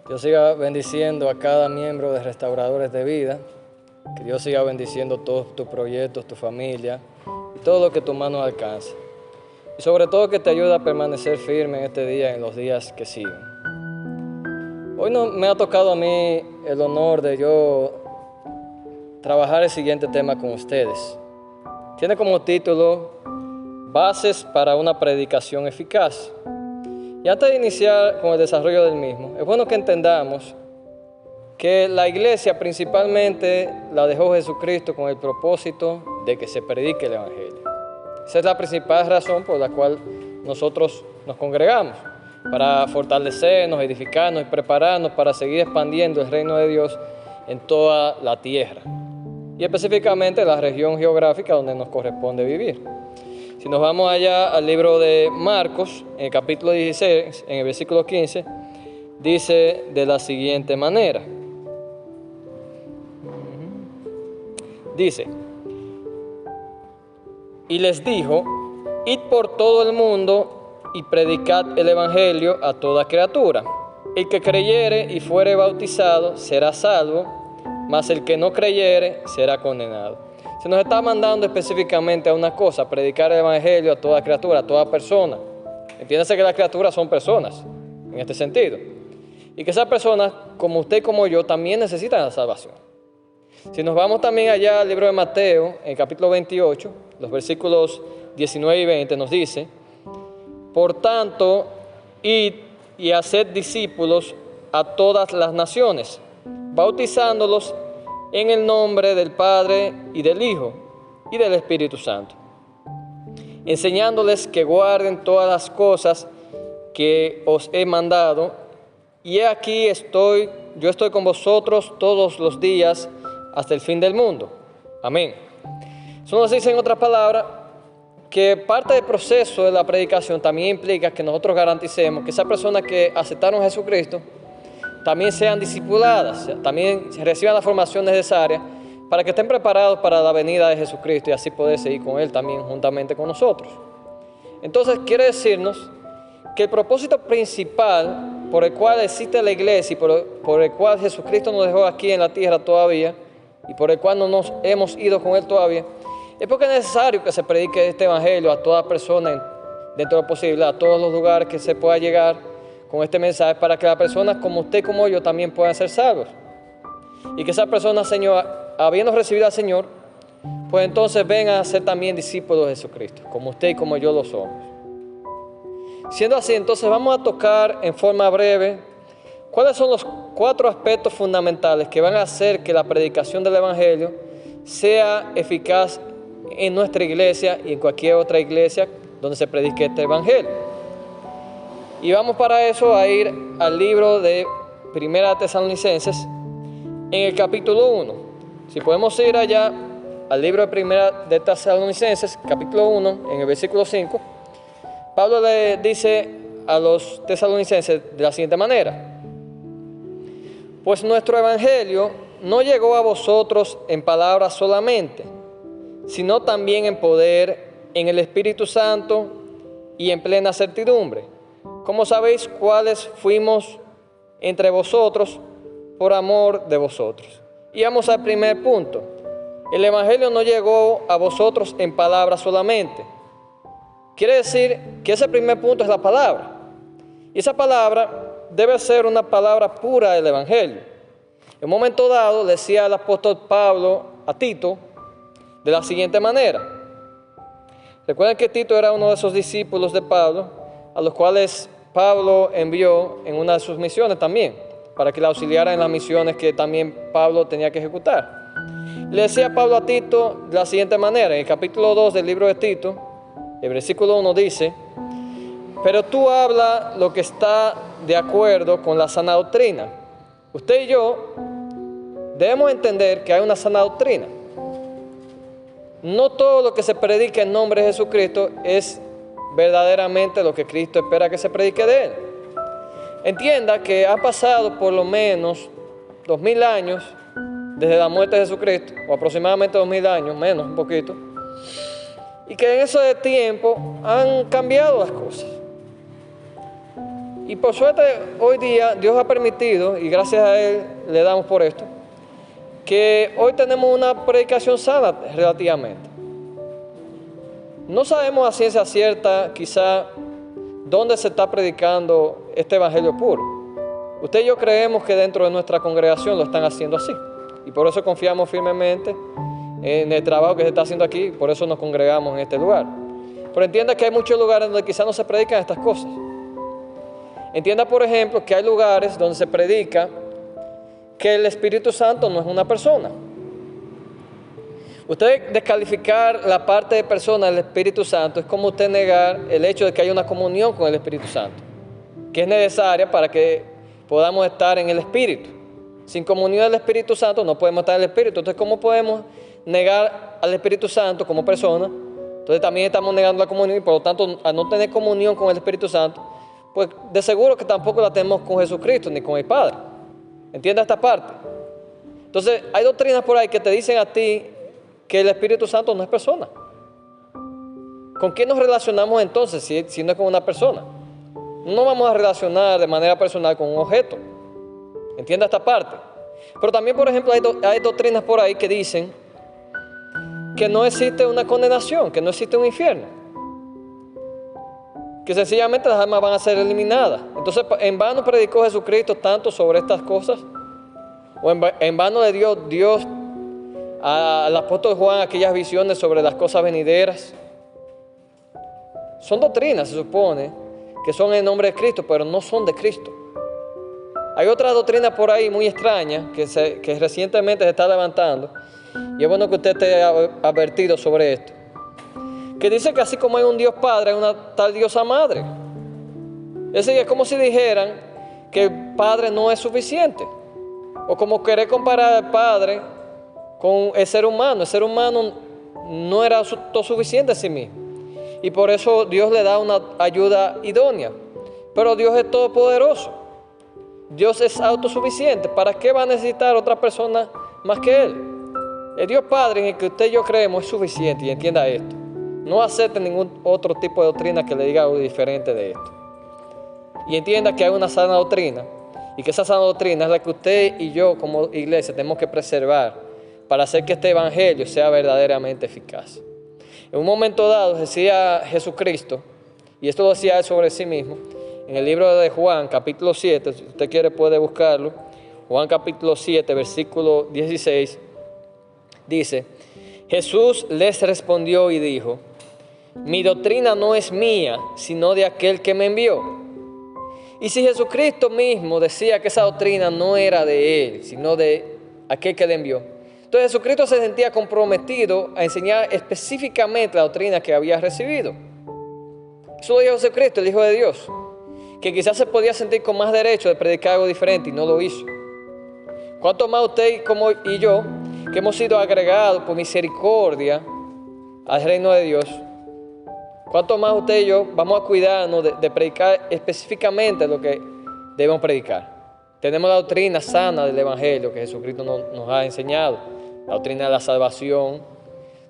Dios siga bendiciendo a cada miembro de Restauradores de Vida. Que Dios siga bendiciendo todos tus proyectos, tu familia y todo lo que tu mano alcance. Y sobre todo que te ayude a permanecer firme en este día y en los días que siguen. Hoy me ha tocado a mí el honor de yo trabajar el siguiente tema con ustedes. Tiene como título Bases para una predicación eficaz. Y antes de iniciar con el desarrollo del mismo, es bueno que entendamos que la iglesia principalmente la dejó Jesucristo con el propósito de que se predique el Evangelio. Esa es la principal razón por la cual nosotros nos congregamos, para fortalecernos, edificarnos y prepararnos para seguir expandiendo el reino de Dios en toda la tierra y específicamente la región geográfica donde nos corresponde vivir. Si nos vamos allá al libro de Marcos, en el capítulo 16, en el versículo 15, dice de la siguiente manera. Dice, y les dijo, id por todo el mundo y predicad el evangelio a toda criatura. El que creyere y fuere bautizado será salvo, mas el que no creyere será condenado. Se nos está mandando específicamente a una cosa, predicar el evangelio a toda criatura, a toda persona. Entiéndase que las criaturas son personas, en este sentido. Y que esas personas, como usted y como yo, también necesitan la salvación. Si nos vamos también allá al libro de Mateo, en el capítulo 28, los versículos 19 y 20, nos dice, por tanto, id y haced discípulos a todas las naciones, bautizándolos en el nombre del Padre y del Hijo y del Espíritu Santo, enseñándoles que guarden todas las cosas que os he mandado, y he aquí yo estoy con vosotros todos los días hasta el fin del mundo. Amén. Eso nos dice en otras palabras que parte del proceso de la predicación también implica que nosotros garanticemos que esas personas que aceptaron a Jesucristo también sean discipuladas, también reciban la formación necesaria para que estén preparados para la venida de Jesucristo y así poder seguir con Él también juntamente con nosotros. Entonces quiere decirnos que el propósito principal por el cual existe la iglesia y por el cual Jesucristo nos dejó aquí en la tierra todavía y por el cual no nos hemos ido con Él todavía, es porque es necesario que se predique este evangelio a toda persona dentro de lo posible, a todos los lugares que se pueda llegar con este mensaje, para que las personas como usted y como yo también puedan ser salvos. Y que esas personas, Señor, habiendo recibido al Señor, pues entonces vengan a ser también discípulos de Jesucristo, como usted y como yo lo somos. Siendo así, entonces vamos a tocar en forma breve cuáles son los 4 aspectos fundamentales que van a hacer que la predicación del Evangelio sea eficaz en nuestra iglesia y en cualquier otra iglesia donde se predique este Evangelio. Y vamos para eso a ir al libro de Primera Tesalonicenses, en el capítulo 1. Si podemos ir allá al libro de Primera de Tesalonicenses, capítulo 1, en el versículo 5, Pablo le dice a los tesalonicenses de la siguiente manera: pues nuestro evangelio no llegó a vosotros en palabras solamente, sino también en poder, en el Espíritu Santo y en plena certidumbre. Como sabéis cuáles fuimos entre vosotros por amor de vosotros. Y vamos al primer punto. El evangelio no llegó a vosotros en palabras solamente. Quiere decir que ese primer punto es la palabra. Y esa palabra debe ser una palabra pura del evangelio. En un momento dado decía el apóstol Pablo a Tito de la siguiente manera. Recuerden que Tito era uno de esos discípulos de Pablo, a los cuales Pablo envió en una de sus misiones también, para que le auxiliara en las misiones que también Pablo tenía que ejecutar. Le decía Pablo a Tito de la siguiente manera, en el capítulo 2 del libro de Tito, el versículo 1 dice: pero tú habla lo que está de acuerdo con la sana doctrina. Usted y yo debemos entender que hay una sana doctrina. No todo lo que se predica en nombre de Jesucristo es verdaderamente lo que Cristo espera que se predique de Él. Entienda que ha pasado por lo menos 2000 años desde la muerte de Jesucristo, o aproximadamente 2000 años, menos un poquito, y que en ese tiempo han cambiado las cosas. Y por suerte hoy día Dios ha permitido, y gracias a Él le damos por esto, que hoy tenemos una predicación sana relativamente. No sabemos a ciencia cierta quizá dónde se está predicando este evangelio puro. Usted y yo creemos que dentro de nuestra congregación lo están haciendo así. Y por eso confiamos firmemente en el trabajo que se está haciendo aquí, por eso nos congregamos en este lugar. Pero entienda que hay muchos lugares donde quizás no se predican estas cosas. Entienda, por ejemplo, que hay lugares donde se predica que el Espíritu Santo no es una persona. Usted descalificar la parte de persona del Espíritu Santo es como usted negar el hecho de que hay una comunión con el Espíritu Santo, que es necesaria para que podamos estar en el Espíritu. Sin comunión del Espíritu Santo no podemos estar en el Espíritu. Entonces, ¿cómo podemos negar al Espíritu Santo como persona? Entonces también estamos negando la comunión y por lo tanto, al no tener comunión con el Espíritu Santo, pues de seguro que tampoco la tenemos con Jesucristo ni con el Padre. ¿Entiendes esta parte? Entonces, hay doctrinas por ahí que te dicen a ti que el Espíritu Santo no es persona. ¿Con quién nos relacionamos entonces si no es con una persona? No vamos a relacionar de manera personal con un objeto. ¿Entiendes esta parte? Pero también, por ejemplo, hay doctrinas por ahí que dicen que no existe una condenación, que no existe un infierno, que sencillamente las almas van a ser eliminadas. Entonces, ¿en vano predicó Jesucristo tanto sobre estas cosas? ¿O en vano le dio Dios al apóstol Juan aquellas visiones sobre las cosas venideras? Son doctrinas, se supone, que son en nombre de Cristo, pero no son de Cristo. Hay otra doctrina por ahí muy extraña que recientemente se está levantando, y es bueno que usted esté advertido sobre esto, que dice que así como hay un Dios Padre, hay una tal diosa Madre. Es decir, es como si dijeran que el Padre no es suficiente, o como querer comparar al Padre con el ser humano. El ser humano no era autosuficiente en sí mismo, y por eso Dios le da una ayuda idónea. Pero Dios es todopoderoso, Dios es autosuficiente. ¿Para qué va a necesitar otra persona más que Él? El Dios Padre en el que usted y yo creemos es suficiente, y entienda esto. No acepte ningún otro tipo de doctrina que le diga algo diferente de esto. Y entienda que hay una sana doctrina, y que esa sana doctrina es la que usted y yo como iglesia tenemos que preservar para hacer que este evangelio sea verdaderamente eficaz. En un momento dado decía Jesucristo, y esto lo decía Él sobre sí mismo, en el libro de Juan, capítulo 7, si usted quiere puede buscarlo. Juan capítulo 7, versículo 16, dice: Jesús les respondió y dijo: mi doctrina no es mía, sino de aquel que me envió. Y si Jesucristo mismo decía que esa doctrina no era de Él, sino de aquel que le envió, entonces Jesucristo se sentía comprometido a enseñar específicamente la doctrina que había recibido. Eso lo dijo Jesucristo, el Hijo de Dios, que quizás se podía sentir con más derecho de predicar algo diferente y no lo hizo. ¿Cuánto más usted y yo, que hemos sido agregados por misericordia al reino de Dios, cuánto más usted y yo vamos a cuidarnos de predicar específicamente lo que debemos predicar? Tenemos la doctrina sana del Evangelio que Jesucristo nos ha enseñado, la doctrina de la salvación,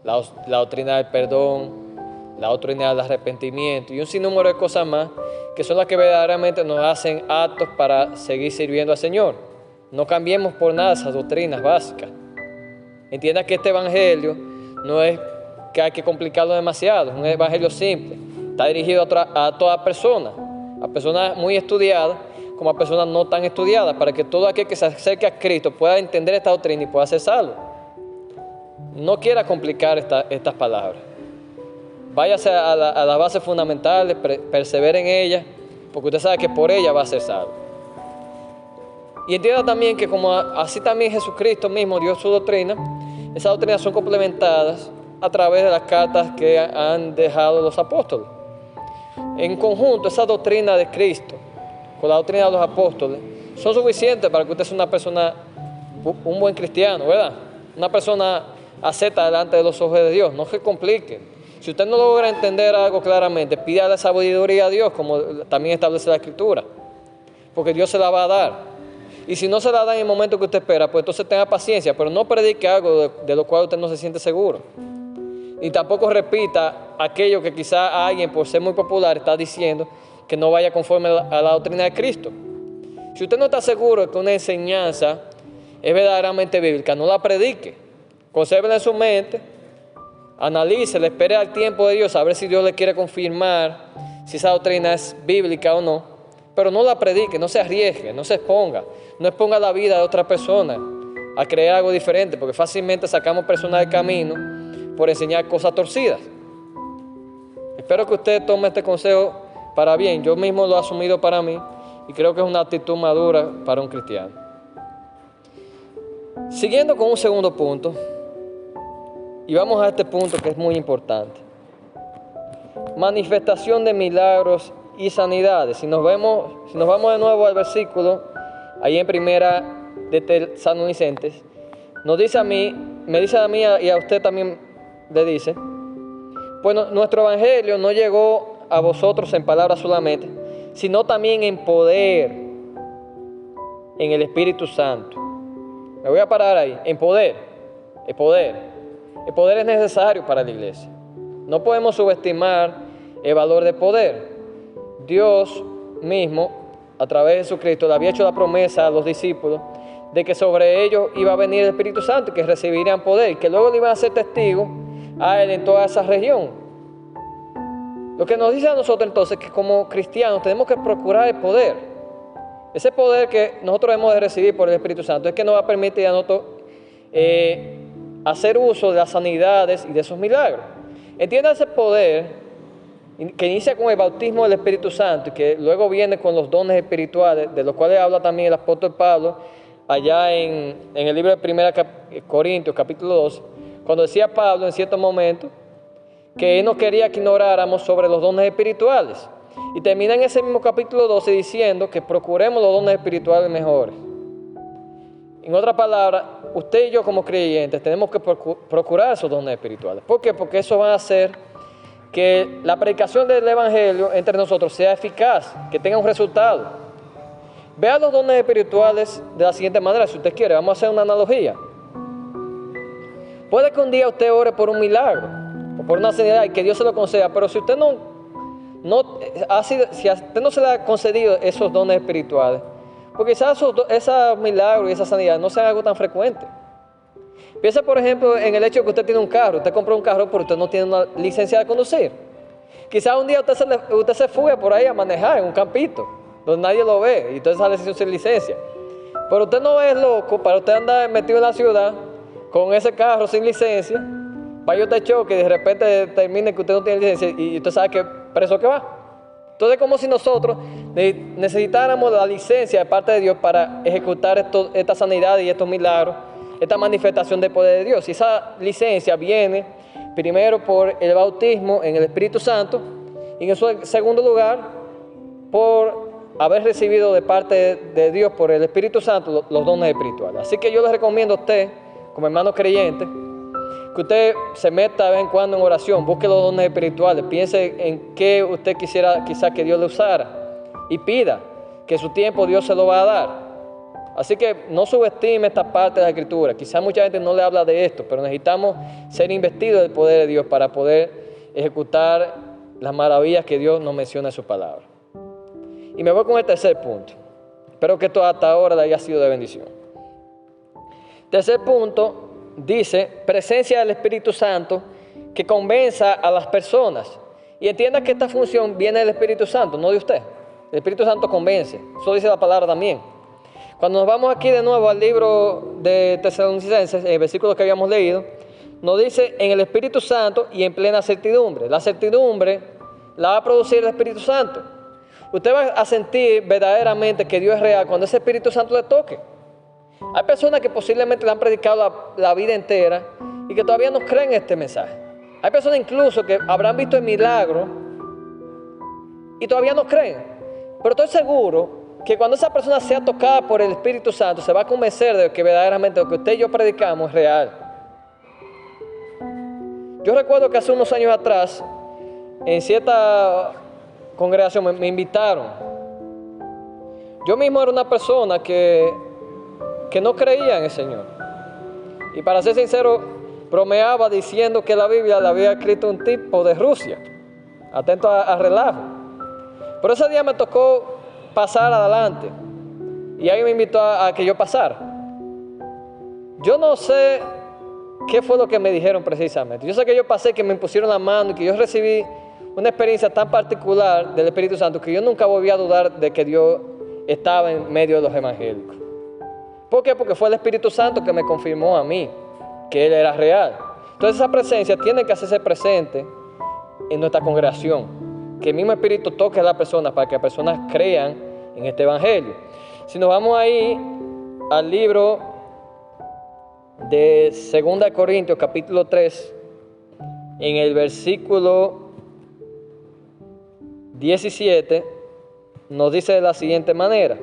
la doctrina del perdón, la doctrina del arrepentimiento y un sinnúmero de cosas más que son las que verdaderamente nos hacen aptos para seguir sirviendo al Señor. No cambiemos por nada esas doctrinas básicas. Entienda que este evangelio no es que hay que complicarlo demasiado, es un evangelio simple. Está dirigido a toda persona, a personas muy estudiadas como a personas no tan estudiadas, para que todo aquel que se acerque a Cristo pueda entender esta doctrina y pueda ser salvo. No quiera complicar estas palabras. Váyase a las bases fundamentales, persevere en ellas, porque usted sabe que por ella va a ser salvo. Y entienda también que como así también Jesucristo mismo dio su doctrina, esas doctrinas son complementadas a través de las cartas que han dejado los apóstoles. En conjunto, esa doctrina de Cristo con la doctrina de los apóstoles son suficientes para que usted sea una persona, un buen cristiano, ¿verdad? Una persona acepta delante de los ojos de Dios. No se complique. Si usted no logra entender algo claramente, pídale sabiduría a Dios, como también establece la Escritura, porque Dios se la va a dar. Y si no se la da en el momento que usted espera, pues entonces tenga paciencia, pero no predique algo de lo cual usted no se siente seguro. Y tampoco repita aquello que quizá alguien, por ser muy popular, está diciendo que no vaya conforme a la doctrina de Cristo. Si usted no está seguro de que una enseñanza es verdaderamente bíblica, no la predique. Consérvela en su mente, analícela, espere al tiempo de Dios, a ver si Dios le quiere confirmar si esa doctrina es bíblica o no. Pero no la predique, no se arriesgue, no se exponga. No exponga la vida de otra persona a creer algo diferente, porque fácilmente sacamos personas del camino por enseñar cosas torcidas. Espero que usted tome este consejo para bien. Yo mismo lo he asumido para mí y creo que es una actitud madura para un cristiano. Siguiendo con un segundo punto, y vamos a este punto que es muy importante. Manifestación de milagros y sanidades. Si nos vamos de nuevo al versículo, ahí en primera de Tesalonicenses, me dice a mí y a usted también le dice, bueno, nuestro evangelio no llegó a vosotros en palabras solamente, sino también en poder, en el Espíritu Santo. Me voy a parar ahí, en poder, el poder. El poder es necesario para la iglesia. No podemos subestimar el valor del poder. Dios mismo, a través de Jesucristo, le había hecho la promesa a los discípulos de que sobre ellos iba a venir el Espíritu Santo y que recibirían poder y que luego le iban a ser testigos a Él en toda esa región. Lo que nos dice a nosotros entonces es que como cristianos tenemos que procurar el poder. Ese poder que nosotros hemos de recibir por el Espíritu Santo es que nos va a permitir a nosotros hacer uso de las sanidades y de esos milagros. Entienda ese poder que inicia con el bautismo del Espíritu Santo y que luego viene con los dones espirituales, de los cuales habla también el apóstol Pablo allá en el libro de 1 Corintios, capítulo 2, cuando decía Pablo en cierto momento que él no quería que ignoráramos sobre los dones espirituales. Y termina en ese mismo capítulo 12 diciendo que procuremos los dones espirituales mejores. En otras palabras, usted y yo como creyentes tenemos que procurar esos dones espirituales. ¿Por qué? Porque eso va a hacer que la predicación del Evangelio entre nosotros sea eficaz, que tenga un resultado. Vea los dones espirituales de la siguiente manera, si usted quiere. Vamos a hacer una analogía. Puede que un día usted ore por un milagro o por una sanidad y que Dios se lo conceda, pero si usted si a usted no se le ha concedido esos dones espirituales, porque quizás esos milagros y esa sanidad no sean algo tan frecuente. Piensa, por ejemplo, en el hecho de que usted tiene un carro. Usted compró un carro, pero usted no tiene una licencia de conducir. Quizás un día usted se fuga por ahí a manejar en un campito, donde nadie lo ve, y entonces sale sin licencia. Pero usted no es loco para usted andar metido en la ciudad con ese carro sin licencia, vaya usted choque y de repente termine que usted no tiene licencia y usted sabe que preso que va. Entonces es como si nosotros necesitáramos la licencia de parte de Dios para ejecutar esta sanidad y estos milagros, esta manifestación del poder de Dios. Y esa licencia viene primero por el bautismo en el Espíritu Santo y en segundo lugar por haber recibido de parte de Dios por el Espíritu Santo los dones espirituales. Así que yo les recomiendo a usted, como hermano creyente, que usted se meta de vez en cuando en oración, busque los dones espirituales, piense en qué usted quisiera quizás que Dios le usara y pida que su tiempo Dios se lo va a dar. Así que no subestime esta parte de la Escritura. Quizás mucha gente no le habla de esto, pero necesitamos ser investidos del poder de Dios para poder ejecutar las maravillas que Dios nos menciona en su palabra. Y me voy con el tercer punto. Espero que esto hasta ahora le haya sido de bendición. Tercer punto dice, presencia del Espíritu Santo que convenza a las personas. Y entienda que esta función viene del Espíritu Santo, no de usted. El Espíritu Santo convence. Eso dice la palabra también. Cuando nos vamos aquí de nuevo al libro de Tesalonicenses, el versículo que habíamos leído, nos dice en el Espíritu Santo y en plena certidumbre. La certidumbre la va a producir el Espíritu Santo. Usted va a sentir verdaderamente que Dios es real cuando ese Espíritu Santo le toque. Hay personas que posiblemente le han predicado la vida entera y que todavía no creen este mensaje. Hay personas incluso que habrán visto el milagro y todavía no creen. Pero estoy seguro que cuando esa persona sea tocada por el Espíritu Santo, se va a convencer de que verdaderamente lo que usted y yo predicamos es real. Yo recuerdo que hace unos años atrás, en cierta congregación me invitaron. Yo mismo era una persona que no creía en el Señor. Y para ser sincero, bromeaba diciendo que la Biblia la había escrito un tipo de Rusia. Atento a relajo. Pero ese día me tocó pasar adelante y alguien me invitó a que yo pasara. Yo no sé qué fue lo que me dijeron precisamente. Yo sé que yo pasé, que me impusieron la mano y que yo recibí una experiencia tan particular del Espíritu Santo que yo nunca volví a dudar de que Dios estaba en medio de los evangélicos. ¿Por qué? Porque fue el Espíritu Santo que me confirmó a mí que Él era real. Entonces esa presencia tiene que hacerse presente en nuestra congregación. Que el mismo Espíritu toque a las personas para que las personas crean en este evangelio. Si nos vamos ahí al libro de 2 Corintios capítulo 3, en el versículo 17, nos dice de la siguiente manera.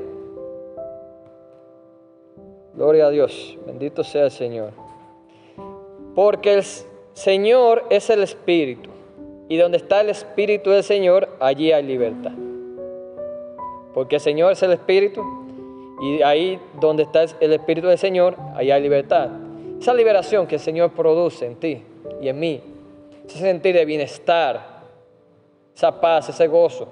Gloria a Dios, bendito sea el Señor. Porque el Señor es el Espíritu, y donde está el Espíritu del Señor, allí hay libertad. Porque el Señor es el Espíritu, y ahí donde está el Espíritu del Señor, allí hay libertad. Esa liberación que el Señor produce en ti y en mí, ese sentir de bienestar, esa paz, ese gozo,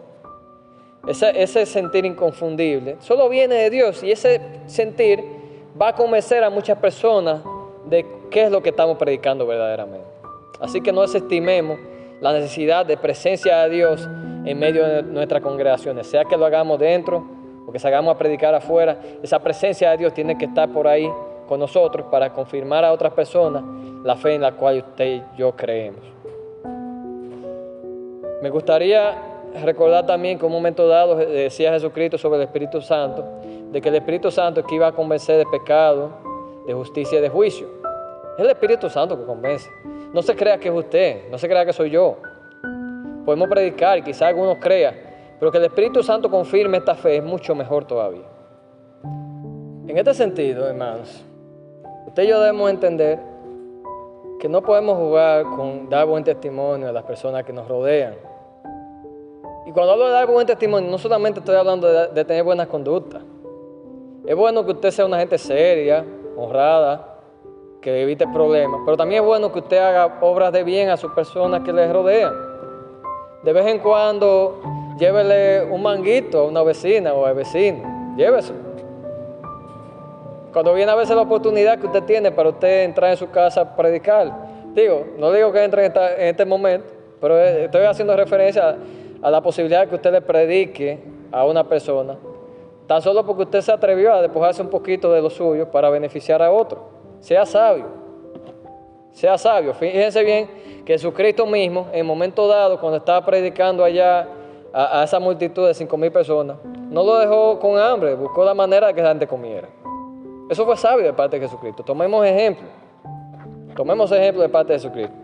ese sentir inconfundible, solo viene de Dios, y ese sentir va a convencer a muchas personas de qué es lo que estamos predicando verdaderamente. Así que no desestimemos la necesidad de presencia de Dios en medio de nuestras congregaciones, sea que lo hagamos dentro o que salgamos a predicar afuera. Esa presencia de Dios tiene que estar por ahí con nosotros para confirmar a otras personas la fe en la cual usted y yo creemos. Me gustaría recordar también que en un momento dado decía Jesucristo sobre el Espíritu Santo, de que el Espíritu Santo es que iba a convencer de pecado, de justicia y de juicio. Es el Espíritu Santo que convence. No se crea que es usted, no se crea que soy yo. Podemos predicar y quizás algunos crean, pero que el Espíritu Santo confirme esta fe es mucho mejor todavía. En este sentido, hermanos, usted y yo debemos entender que no podemos jugar con dar buen testimonio a las personas que nos rodean. Y cuando hablo de dar buen testimonio, no solamente estoy hablando de tener buenas conductas. Es bueno que usted sea una gente seria, honrada, que evite problemas, pero también es bueno que usted haga obras de bien a sus personas que les rodean. De vez en cuando, llévele un manguito a una vecina o al vecino, lléveselo. Cuando viene a veces la oportunidad que usted tiene para usted entrar en su casa a predicar, no digo que entre en este momento, pero estoy haciendo referencia a la posibilidad de que usted le predique a una persona, tan solo porque usted se atrevió a despojarse un poquito de lo suyo para beneficiar a otro. Sea sabio. Fíjense bien que Jesucristo mismo, en momento dado, cuando estaba predicando allá a esa multitud de 5,000 personas, no lo dejó con hambre, buscó la manera de que la gente comiera. Eso fue sabio de parte de Jesucristo. Tomemos ejemplo de parte de Jesucristo.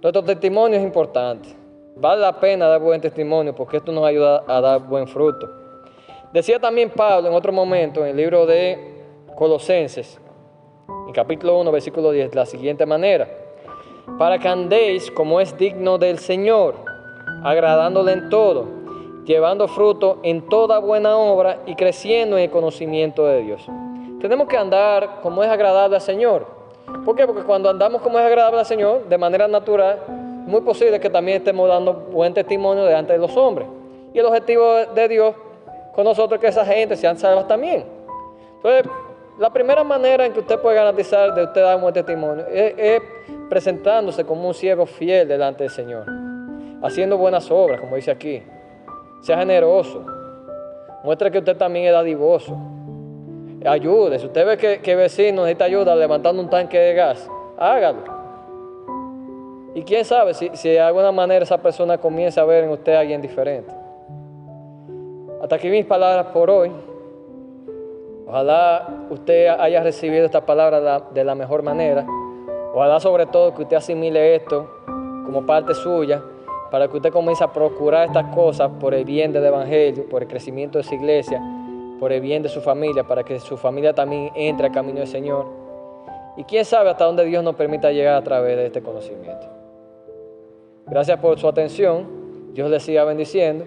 Nuestro testimonio es importante. Vale la pena dar buen testimonio porque esto nos ayuda a dar buen fruto. Decía también Pablo en otro momento en el libro de Colosenses, en capítulo 1, versículo 10, de la siguiente manera: para que andéis como es digno del Señor, agradándole en todo, llevando fruto en toda buena obra y creciendo en el conocimiento de Dios. Tenemos que andar como es agradable al Señor. ¿Por qué? Porque cuando andamos como es agradable al Señor, de manera natural, es muy posible que también estemos dando buen testimonio delante de los hombres. Y el objetivo de Dios con nosotros es que esa gente sean salvas también. Entonces, la primera manera en que usted puede garantizar de usted dar un buen testimonio es presentándose como un siervo fiel delante del Señor, haciendo buenas obras, como dice aquí. Sea generoso, muestre que usted también es dadivoso, ayude. Si usted ve que vecino necesita ayuda levantando un tanque de gas, hágalo. Y quién sabe si de alguna manera esa persona comienza a ver en usted a alguien diferente. Hasta aquí mis palabras por hoy. Ojalá usted haya recibido esta palabra de la mejor manera. Ojalá sobre todo que usted asimile esto como parte suya, para que usted comience a procurar estas cosas por el bien del Evangelio, por el crecimiento de su iglesia, por el bien de su familia, para que su familia también entre al camino del Señor. Y quién sabe hasta dónde Dios nos permita llegar a través de este conocimiento. Gracias por su atención. Dios les siga bendiciendo.